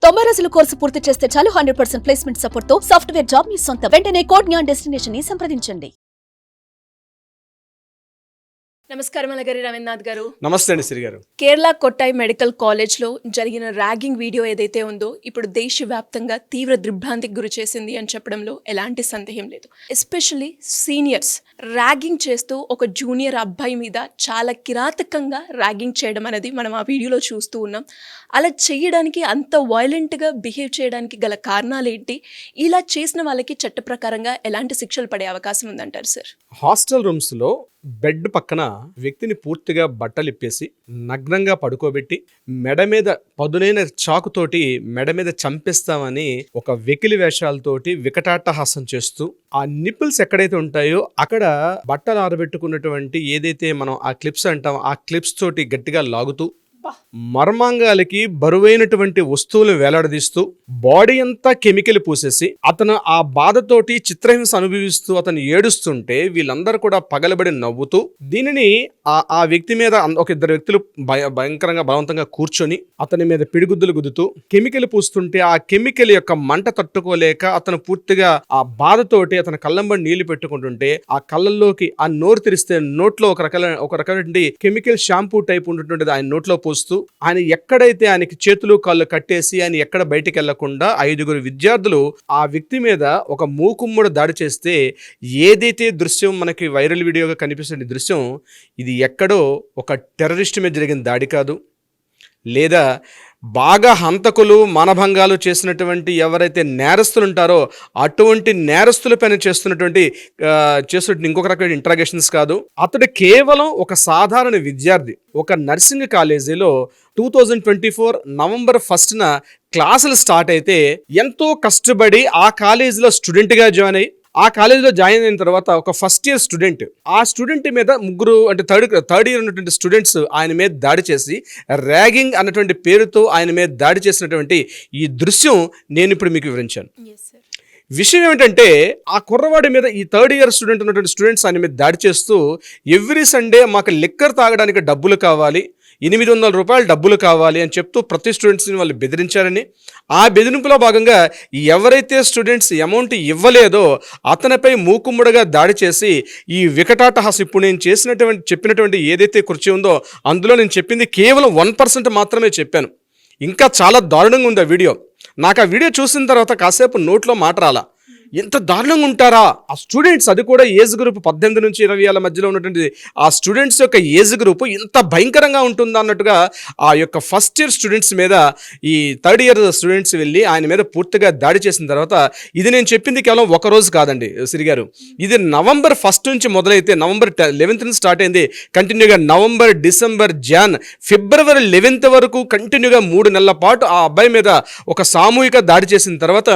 90 రోజుల కోర్సు పూర్తి చేస్తే చాలు 100% ప్లేస్మెంట్ సపోర్ట్ తో సాఫ్ట్వేర్ జాబ్ మీ సొంతం. వెంటనే కోడ్ జ్ఞాన్ డెస్టినేషన్ ని సంప్రదించండి. నమస్కారం అలగరి రవీంద్రనాథ్ గారు. నమస్తే అండి శ్రీ గారు. కేరళ కొట్టాయి మెడికల్ కాలేజ్లో జరిగిన ర్యాగింగ్ వీడియో ఏదైతే ఉందో ఇప్పుడు దేశవ్యాప్తంగా తీవ్ర దిగ్భ్రాంతికి గురి చేసింది అని చెప్పడంలో ఎలాంటి సందేహం లేదు. ఎస్పెషల్లీ సీనియర్స్ ర్యాగింగ్ చేస్తూ ఒక జూనియర్ అబ్బాయి మీద చాలా కిరాతకంగా ర్యాగింగ్ చేయడం అనేది మనం ఆ వీడియోలో చూస్తూ ఉన్నాం. అలా చేయడానికి, అంత వైలెంట్గా బిహేవ్ చేయడానికి గల కారణాలు ఏంటి? ఇలా చేసిన వాళ్ళకి చట్ట ప్రకారంగా ఎలాంటి శిక్షలు పడే అవకాశం ఉందంటారు సార్? హాస్టల్ రూమ్స్లో బెడ్ పక్కన వ్యక్తిని పూర్తిగా బట్టలు ఇప్పేసి నగ్నంగా పడుకోబెట్టి మెడ మీద పదునైన చాకుతోటి మెడ మీద చంపేస్తామని ఒక వెకిలి వేషాలతోటి వికటాట్టహాసం చేస్తూ ఆ నిప్పుల్స్ ఎక్కడైతే ఉంటాయో అక్కడ బట్టలు ఆరబెట్టుకున్నటువంటి ఏదైతే మనం ఆ క్లిప్స్ అంటాం ఆ క్లిప్స్ తోటి గట్టిగా లాగుతూ మర్మాంగాలకి బరువైనటువంటి వస్తువులు వేలాడదీస్తూ బాడీ అంతా కెమికల్ పూసేసి అతను ఆ బాధతోటి చిత్రహింస అనుభవిస్తూ అతను ఏడుస్తుంటే వీళ్ళందరూ కూడా పగలబడి నవ్వుతూ దీనిని ఆ వ్యక్తి మీద ఒక ఇద్దరు వ్యక్తులు భయంకరంగా బలవంతంగా కూర్చొని అతని మీద పిడిగుద్దులు గుద్దుతూ కెమికల్ పూస్తుంటే ఆ కెమికల్ యొక్క మంట తట్టుకోలేక అతను పూర్తిగా ఆ బాధతోటి అతను కళ్ళంబడి నీళ్లు పెట్టుకుంటుంటే ఆ కళ్ళల్లోకి ఆ నోరు తెరిస్తే నోట్లో ఒక రకమైన కెమికల్ షాంపూ టైప్ ఉన్నటువంటిది ఆయన నోట్లో ఆయన ఎక్కడైతే ఆయనకి చేతులు కాళ్ళు కట్టేసి ఆయన ఎక్కడ బయటికి వెళ్లకుండా 5 విద్యార్థులు ఆ వ్యక్తి మీద ఒక మూకుమ్మడి దాడి చేస్తే ఏదైతే దృశ్యం మనకి వైరల్ వీడియోగా కనిపిస్తున్న దృశ్యం ఇది ఎక్కడో ఒక టెర్రరిస్ట్ మీద జరిగిన దాడి కాదు, లేదా బాగా హంతకులు మానభంగాలు చేసినటువంటి ఎవరైతే నేరస్తులు ఉంటారో అటువంటి నేరస్తులపైన చేస్తున్నటువంటి ఇంకొక రకమైన ఇంట్రాగేషన్స్ కాదు. అతడు కేవలం ఒక సాధారణ విద్యార్థి. ఒక నర్సింగ్ కాలేజీలో 2024 నవంబర్ 1న క్లాసులు స్టార్ట్ అయితే ఎంతో కష్టపడి ఆ కాలేజీలో స్టూడెంట్గా జాయిన్ అయ్యి ఆ కాలేజీలో జాయిన్ అయిన తర్వాత ఒక ఫస్ట్ ఇయర్ స్టూడెంట్ ఆ స్టూడెంట్ మీద ముగ్గురు అంటే థర్డ్ ఇయర్ ఉన్నటువంటి స్టూడెంట్స్ ఆయన మీద దాడి చేసి ర్యాగింగ్ అన్నటువంటి పేరుతో ఆయన మీద దాడి చేసినటువంటి ఈ దృశ్యం నేను ఇప్పుడు మీకు వివరించాను. విషయం ఏమిటంటే ఆ కుర్రవాడి మీద ఈ థర్డ్ ఇయర్ స్టూడెంట్ ఉన్నటువంటి స్టూడెంట్స్ ఆయన మీద దాడి చేస్తూ ఎవ్రీ సండే మాకు లిక్కర్ తాగడానికి డబ్బులు కావాలి, 800 రూపాయలు డబ్బులు కావాలి అని చెప్తూ ప్రతి స్టూడెంట్స్ని వాళ్ళు బెదిరించారని, ఆ బెదిరింపులో భాగంగా ఎవరైతే స్టూడెంట్స్ అమౌంట్ ఇవ్వలేదో అతనిపై మూకుమ్మడిగా దాడి చేసి ఈ వికటాటహాసం ఇప్పుడు నేను చెప్పినటువంటి ఏదైతే కృత్యం ఉందో అందులో నేను చెప్పింది కేవలం 1% మాత్రమే చెప్పాను. ఇంకా చాలా దారుణంగా ఉంది ఆ వీడియో. నాకు ఆ వీడియో చూసిన తర్వాత కాసేపు నోట్లో మాట రాలా. ఎంత దారుణంగా ఉంటారా ఆ స్టూడెంట్స్, అది కూడా ఏజ్ గ్రూప్ 18 నుంచి 20 ఏళ్ళ మధ్యలో ఉన్నటువంటి ఆ స్టూడెంట్స్ యొక్క ఏజ్ గ్రూప్ ఇంత భయంకరంగా ఉంటుందా అన్నట్టుగా ఆ యొక్క ఫస్ట్ ఇయర్ స్టూడెంట్స్ మీద ఈ థర్డ్ ఇయర్ స్టూడెంట్స్ వెళ్ళి ఆయన మీద పూర్తిగా దాడి చేసిన తర్వాత ఇది నేను చెప్పింది కేవలం ఒక రోజు కాదండి శ్రీ గారు. ఇది నవంబర్ 1 నుంచి మొదలైతే నవంబర్ 11th నుంచి స్టార్ట్ అయింది. కంటిన్యూగా నవంబర్, డిసెంబర్, జాన్, ఫిబ్రవరి 11th వరకు కంటిన్యూగా 3 నెలల పాటు ఆ అబ్బాయి మీద ఒక సామూహిక దాడి చేసిన తర్వాత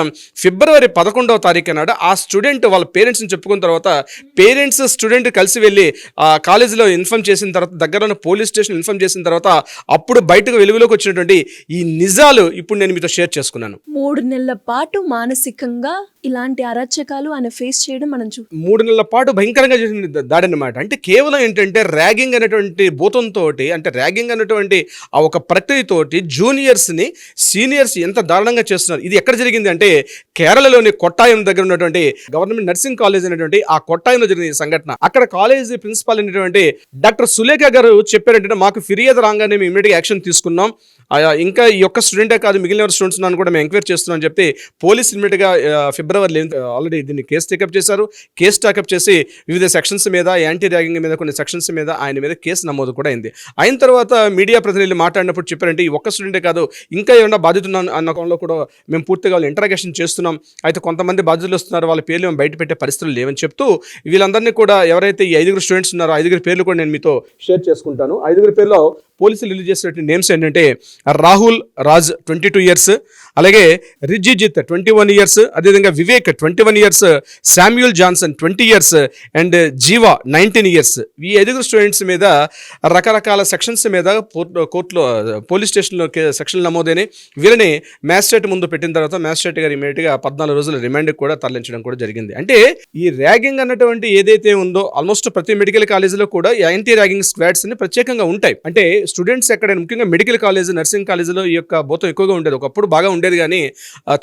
ఫిబ్రవరి 11వ తారీఖు నాడు ఆ స్టూడెంట్ వాళ్ళ పేరెంట్స్ని చెప్పుకున్న తర్వాత పేరెంట్స్ స్టూడెంట్ కలిసి వెళ్ళి ఆ కాలేజీలో ఇన్ఫార్మ్ చేసిన తర్వాత దగ్గర ఉన్న పోలీస్ స్టేషన్ ఇన్ఫార్మ్ చేసిన తర్వాత అప్పుడు బయటకు వెలుగులోకి వచ్చినటువంటి ఈ నిజాలు ఇప్పుడు నేను మీతో షేర్ చేసుకున్నాను. 3 నెలల పాటు మానసికంగా ఇలాంటి అరాచకాలు ఆయన ఫేస్ చేయడం మనం 3 నెలల పాటు భయంకరంగా చేసిన దాడి అన్నమాట. అంటే కేవలం ఏంటంటే ర్యాగింగ్ అనేటువంటి భూతంతో, అంటే ర్యాగింగ్ అనేటువంటి ఆ ఒక ప్రక్రియతోటి జూనియర్స్ని సీనియర్స్ ఎంత దారుణంగా చేస్తున్నారు. ఇది ఎక్కడ జరిగింది అంటే కేరళలోని కొట్టాయం దగ్గర ఉన్నటువంటి గవర్నమెంట్ నర్సింగ్ కాలేజ్ అనేటువంటి ఆ కొట్టాయంలో జరిగిన సంఘటన. అక్కడ కాలేజ్ ప్రిన్సిపాల్ అయినటువంటి డాక్టర్ సులేఖ గారు చెప్పారంటే మాకు ఫిర్యాదు రాగానే మేము ఇమీడియట్గా యాక్షన్ తీసుకున్నాం, ఇంకా ఈ యొక్క స్టూడెంటే కాదు మిగిలిన స్టూడెంట్స్ నన్ను కూడా మేము ఎంక్వైరీ చేస్తున్నాం అని చెప్తే పోలీసు ఇమీడియట్గా ఫిబ్రవరి 11th ఆల్రెడీ దీన్ని కేసు టేకప్ చేశారు. కేసు టేకప్ చేసి వివిధ సెక్షన్స్ మీద, యాంటీ ర్యాగింగ్ మీద కొన్ని సెక్షన్స్ మీద ఆయన మీద కేసు నమోదు కూడా అయింది. అయిన తర్వాత మీడియా ప్రతినిధులు మాట్లాడినప్పుడు చెప్పారంటే ఈ ఒక్క స్టూడెంటే కాదు ఇంకా ఏమన్నా బాధితున్నా అన్న కోణంలో కూడా మేము పూర్తిగా వాళ్ళు ఇంటరాగేషన్ చేస్తున్నాం, అయితే కొంతమంది బాధితులు వస్తున్నారు వాళ్ళ పేర్లు మేము బయట పెట్టే పరిస్థితులు లేవని చెప్తూ వీళ్ళందరినీ కూడా ఎవరైతే ఈ 5 స్టూడెంట్స్ ఉన్నారో 5 పేర్లు కూడా నేను మీతో షేర్ చేసుకుంటాను. 5 పేర్లో పోలీసులు రిలీజ్ చేసినటువంటి నేమ్స్ ఏంటంటే రాహుల్ రాజ్ 22 years, అలాగే రిజిజిత్ 21 years, అదేవిధంగా Vivek 21 years, Samuel Johnson 20 years and Jeeva 19 years. ఈ 5 స్టూడెంట్స్ మీద రకరకాల సెక్షన్స్ మీద కోర్టులో పోలీస్ స్టేషన్లో సెక్షన్లు నమోదైన వీరిని మ్యాజిస్ట్రేట్ ముందు పెట్టిన తర్వాత మ్యాజిస్ట్రేట్ గారు ఇమీడియట్గా 14 రోజుల రిమాండ్ కూడా తరలించడం కూడా జరిగింది. అంటే ఈ ర్యాగింగ్ అన్నటువంటి ఏదైతే ఉందో ఆల్మోస్ట్ ప్రతి మెడికల్ కాలేజీలో కూడా యాంటీ ర్యాగింగ్ స్క్వాడ్స్ అని ప్రత్యేకంగా ఉంటాయి. అంటే స్టూడెంట్స్ ఎక్కడైనా ముఖ్యంగా మెడికల్ కాలేజ్, నర్సింగ్ కాలేజీలో ఈ యొక్క భూతం ఎక్కువగా ఉండేది. ఒకప్పుడు బాగా ఉండేది. ఉండేది కానీ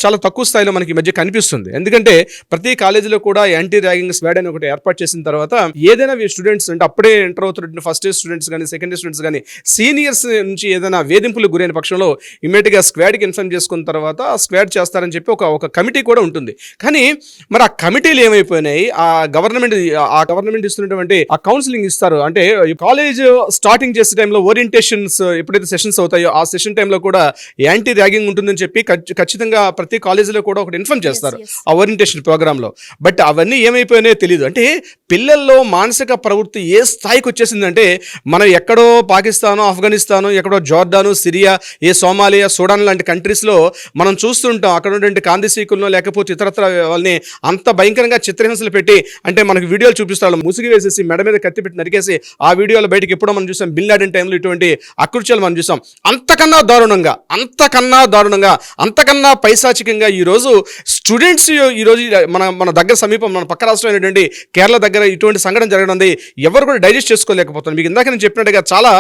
చాలా తక్కువ స్థాయిలో మనకి ఈ మధ్య కనిపిస్తుంది. ఎందుకంటే ప్రతి కాలేజీలో కూడా యాంటీ ర్యాగింగ్ స్క్వాడ్ అని ఒకటి ఏర్పాటు చేసిన తర్వాత ఏదైనా స్టూడెంట్స్ అంటే అప్పుడే ఎంటర్ అవుతున్న ఫస్ట్ ఇయర్ స్టూడెంట్స్ కానీ సెకండ్ ఇయర్ స్టూడెంట్స్ కానీ సీనియర్స్ నుంచి ఏదైనా వేధింపులు గురైన పక్షంలో ఇమీడియట్గా స్క్వాడ్కి ఇన్ఫార్మ్ చేసుకున్న తర్వాత ఆ స్క్వాడ్ చేస్తారని చెప్పి ఒక కమిటీ కూడా ఉంటుంది. కానీ మరి ఆ కమిటీలు ఏమైపోయినాయి, ఆ గవర్నమెంట్ ఇస్తున్నటువంటి ఆ కౌన్సిలింగ్ ఇస్తారు అంటే కాలేజ్ స్టార్టింగ్ చేసే టైంలో ఓరియంటేషన్స్ ఎప్పుడైతే సెషన్స్ అవుతాయో ఆ సెషన్ టైంలో కూడా యాంటీ ర్యాగింగ్ ఉంటుందని చెప్పి ఖచ్చితంగా ప్రతి కాలేజీలో కూడా ఒకటి ఇన్ఫార్మ్ చేస్తారు ఆ ఓరియంటేషన్ ప్రోగ్రాంలో. బట్ అవన్నీ ఏమైపోయినాయో తెలియదు. అంటే పిల్లల్లో మానసిక ప్రవృత్తి ఏ స్థాయికి వచ్చేసిందంటే మనం ఎక్కడో పాకిస్తాను, ఆఫ్ఘనిస్తాను, ఎక్కడో జోర్డాను, సిరియా, ఏ సోమాలియా, సూడాన్ లాంటి కంట్రీస్లో మనం చూస్తుంటాం. అక్కడ ఉన్నటువంటి కాందిశీకులను లేకపోతే ఇతరత్ర వాళ్ళని అంత భయంకరంగా చిత్రహింసలు పెట్టి అంటే మనకు వీడియోలు చూపిస్తారు, ముసుగు వేసేసి మెడ మీద కత్తి పెట్టి నరికేసి ఆ వీడియోలు బయటకి ఎప్పుడో మనం చూసాం. బిన్ లాడెన్ టైంలో ఇటువంటి అకృత్యాలు మనం చూసాం. అంతకన్నా దారుణంగా అంతకన్నా పైశాచికంగా ఈరోజు స్టూడెంట్స్ ఈరోజు మన దగ్గర సమీపం మన పక్క రాష్ట్రం అయినటువంటి కేరళ దగ్గర ఇటువంటి సంఘటన జరగడం ఎవరు కూడా డైజెస్ట్ చేసుకోలేకపోతున్నారు. మీకు ఇందాక నేను చెప్పినట్టుగా చాలా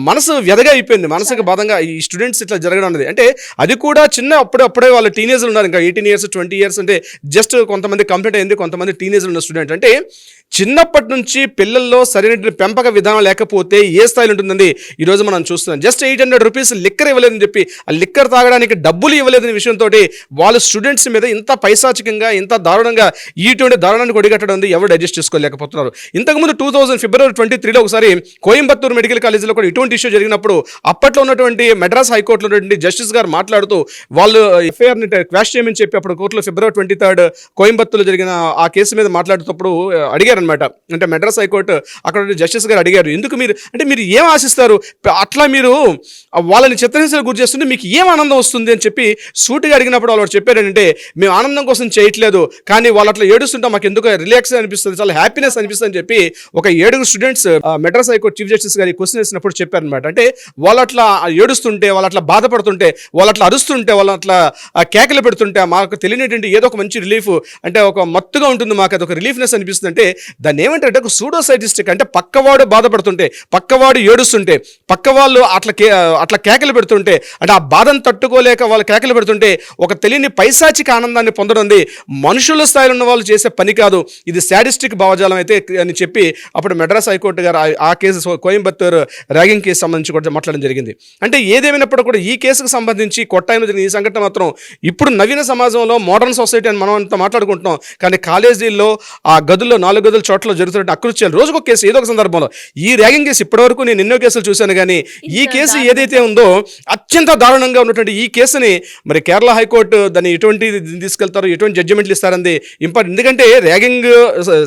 మనసు వ్యధగా అయిపోయింది, మనసుకు బాధంగా ఈ స్టూడెంట్స్ ఇట్లా జరగడం అనేది. అంటే అది కూడా చిన్న అప్పుడే వాళ్ళు టీనేజర్లు ఉన్నారు, ఇంకా 18 years 20 years అంటే జస్ట్ కొంతమంది కంప్లీట్ అయింది, కొంతమంది టీనేజర్లు ఉన్న స్టూడెంట్. అంటే చిన్నప్పటి నుంచి పిల్లల్లో సరైన పెంపక విధానం లేకపోతే ఏ స్థాయిలో ఉంటుందండి ఈరోజు మనం చూస్తున్నాం. జస్ట్ 800 rupees లిక్కర్ ఇవ్వలేదని చెప్పి ఆ లిక్కర్ తాగడానికి డబ్బులు ఇవ్వలేదని విషయంతో వాళ్ళు స్టూడెంట్స్ మీద ఇంత పైశాచికంగా ఇంత దారుణంగా ఇటువంటి దారుణాన్ని కొడిగట్టడం ఎవరు డైజెస్ట్ చేసుకోలేకపోతున్నారు. ఇంతకుముందు February 23 ఒకసారి కోయంబత్తూరు మెడికల్ కాలేజీలో కూడా ఇటువంటి ఇష్యూ జరిగినప్పుడు అప్పట్లో ఉన్నటువంటి మెడ్రాస్ హైకోర్టులో ఉన్నటువంటి జస్టిస్ గారు మాట్లాడుతూ వాళ్ళు ఎఫ్ఐఆర్ని క్వాష్ చేయమని చెప్పి అప్పుడు కోర్టులో February 23 కోయంబత్తూరులో జరిగిన ఆ కేసు మీద మాట్లాడుతూ అడిగారనమాట. అంటే మెడ్రాస్ హైకోర్టు అక్కడ జస్టిస్ గారు అడిగారు, ఎందుకు మీరు ఏం ఆశిస్తారు, అట్లా మీరు వాళ్ళని చిత్రహింసలకు గురి చేస్తుంటే మీకు ఏం ఆనందం వస్తుంది అని చెప్పి సూటిగా అడిగినప్పుడు వాళ్ళు చెప్పారంటే మేము ఆనందం కోసం చేయట్లేదు, కానీ వాళ్ళు అట్లా ఏడుస్తుంటే మాకు ఎందుకు రిలాక్స్ అనిపిస్తుంది, చాలా హ్యాపీనెస్ అనిపిస్తుంది అని చెప్పి ఒక 7 students Madras high court chief justice గారి క్వశ్చన్ వేసినప్పుడు చెప్పారనమాట. అంటే వాళ్ళు అట్లా ఏడుస్తుంటే, వాళ్ళు అట్లా బాధపడుతుంటే, వాళ్ళు అట్లా అరుస్తుంటే, వాళ్ళు అట్లా కేకలు పెడుతుంటే మాకు తెలియనటువంటి ఏదో ఒక మంచి రిలీఫ్ అంటే ఒక మత్తుగా ఉంటుంది, మాకు అది ఒక రిలీఫ్నెస్ అనిపిస్తుంది. అంటే దాన్ని ఏమంటారంటే ఒక సూడోసైటిస్టిక్, అంటే పక్కవాడు బాధపడుతుంటే, పక్కవాడు ఏడుస్తుంటే, పక్క వాళ్ళు అట్లా కేకలు పెడుతుంటే, అంటే ఆ బాధను తట్టుకోలేక వాళ్ళు కేకలు పెడుతుంటే ఒక తెలియని పైశాచిక ఆనందాన్ని పొందడం మనుషుల స్థాయిలో ఉన్న వాళ్ళు చేసే పని కాదు, ఇది శాడిస్టిక్ భావజాలం అయితే అని చెప్పి అప్పుడు మెడ్రాస్ హైకోర్టు గారు ఆ కేసు కోయంబత్తూరు ర్యాగింగ్ కేసు సంబంధించి కూడా మాట్లాడడం జరిగింది. అంటే ఏదేమైనప్పుడు కూడా ఈ కేసుకు సంబంధించి కొట్టాయిలో జరిగిన ఈ సంఘటన మాత్రం ఇప్పుడు నవీన సమాజంలో మోడర్న్ సొసైటీ అని మనం అంతా మాట్లాడుకుంటున్నాం, కానీ కాలేజీల్లో ఆ గదుల్లో 4 గదుల చోట్ల జరుగుతున్న అకృత్యాలు రోజుకొక కేసు ఏదో ఒక సందర్భంలో. ఈ ర్యాగింగ్ కేసు ఇప్పటివరకు నేను ఎన్నో కేసులు చూశాను, కానీ ఈ కేసు ఏదైతే ఉందో అత్యంత దారుణంగా ఉన్నటువంటి ఈ కేసుని మరి కేరళ హైకోర్టు దాన్ని ఎటువంటి తీసుకెళ్తారు, ఎటువంటి జడ్జిమెంట్లు ఇస్తారంది ఇంపార్టెంట్. ఎందుకంటే ర్యాగింగ్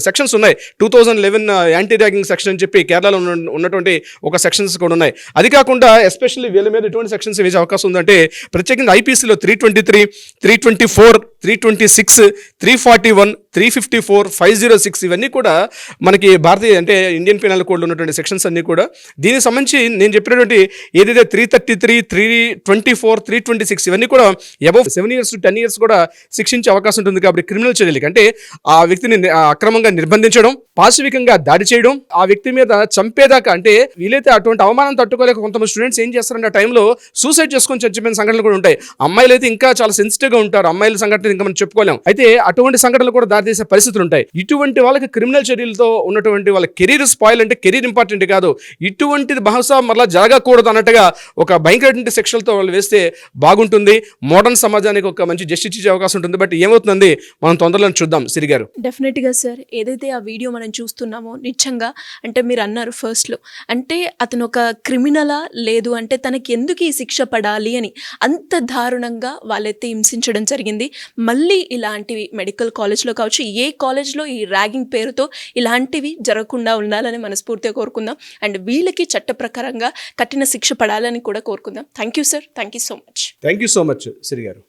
సెక్షన్స్ ఉన్నాయి, 2011 యాంటీ ర్యాగింగ్ సెక్షన్ అని చెప్పి కేరళలో ఉన్నటువంటి ఒక సెక్షన్స్ కూడా ఉన్నాయి. అది కాకుండా ఎస్పెషల్లీ వీళ్ళ మీద ఎటువంటి సెక్షన్స్ వేసే అవకాశం ఉందంటే ప్రత్యేకంగా ఐపీసీలో 323, 324, 326, 341, 354, 506 ఇవన్నీ కూడా మనకి భారతీయ అంటే ఇండియన్ పీనల్ కోడ్లో ఉన్నటువంటి సెక్షన్స్ అన్నీ కూడా దీనికి సంబంధించి నేను చెప్పినటువంటి ఏదైతే 333, 324, 326 ఇవన్నీ కూడా అబౌవ్ 7 years to 10 years కూడా శిక్షించే అవకాశం ఉంటుంది. కాబట్టి క్రిమినల్ చర్యలకి అంటే ఆ వ్యక్తిని అక్రమంగా నిర్బంధించడం, పాశవికంగా దాడి చేయడం, ఆ వ్యక్తి మీద చంపేదాకా అంటే వీలైతే అటువంటి అవమానం తట్టుకోలేక కొంతమంది స్టూడెంట్స్ ఏం చేస్తారంటే ఆ టైంలో సూసైడ్ చేసుకొని చచ్చిపోయిన సంఘటనలు కూడా ఉంటాయి. అమ్మాయిలు అయితే ఇంకా చాలా సెన్సిటివ్గా ఉంటారు, అమ్మాయిల సంఘటన ఇంకా మనం చెప్పుకోలేం. అయితే అటువంటి సంఘటనలు కూడా దారితీసే పరిస్థితులు ఉంటాయి. ఇటువంటి వాళ్ళకి క్రిమినల్ చర్యలతో ఉన్నటువంటి వాళ్ళ కెరీర్ స్పాయిల్ అంటే కెరీర్ ఇంపార్టెంట్ కాదు, ఇటువంటిది బహుశా మరలా జరగకూడదు అన్నట్టుగా ఒక భయంకరమైన శిక్షలతో వాళ్ళు వేస్తే బాగుంటుంది. మోడర్న్ సమాజానికి ఒక మంచి జస్టిస్ ఇచ్చే అవకాశం ఉంటుంది. బట్ ఏమవుతుంది మనం తొందరలో చూద్దాం. సిరి గారు, డెఫినెట్గా సార్, ఏదైతే ఆ వీడియో మనం చూస్తున్నామో నిజంగా అంటే మీరు అన్నారు ఫస్ట్లో అంటే అతను ఒక క్రిమినలా లేదు అంటే తనకి ఎందుకు ఈ శిక్ష పడాలి అని అంత దారుణంగా వాళ్ళైతే హింసించడం జరిగింది. మళ్ళీ ఇలాంటివి మెడికల్ కాలేజ్లో కావచ్చు, ఏ కాలేజ్లో ఈ ర్యాగింగ్ పేరుతో ఇలాంటివి జరగకుండా ఉండాలని మనస్ఫూర్తిగా కోరుకుందాం. అండ్ వీళ్ళకి చట్ట ప్రకారంగా కఠిన శిక్ష పడాలని కూడా కోరుకుందాం. Thank you sir, thank you so much. Thank you so much Siri గారు.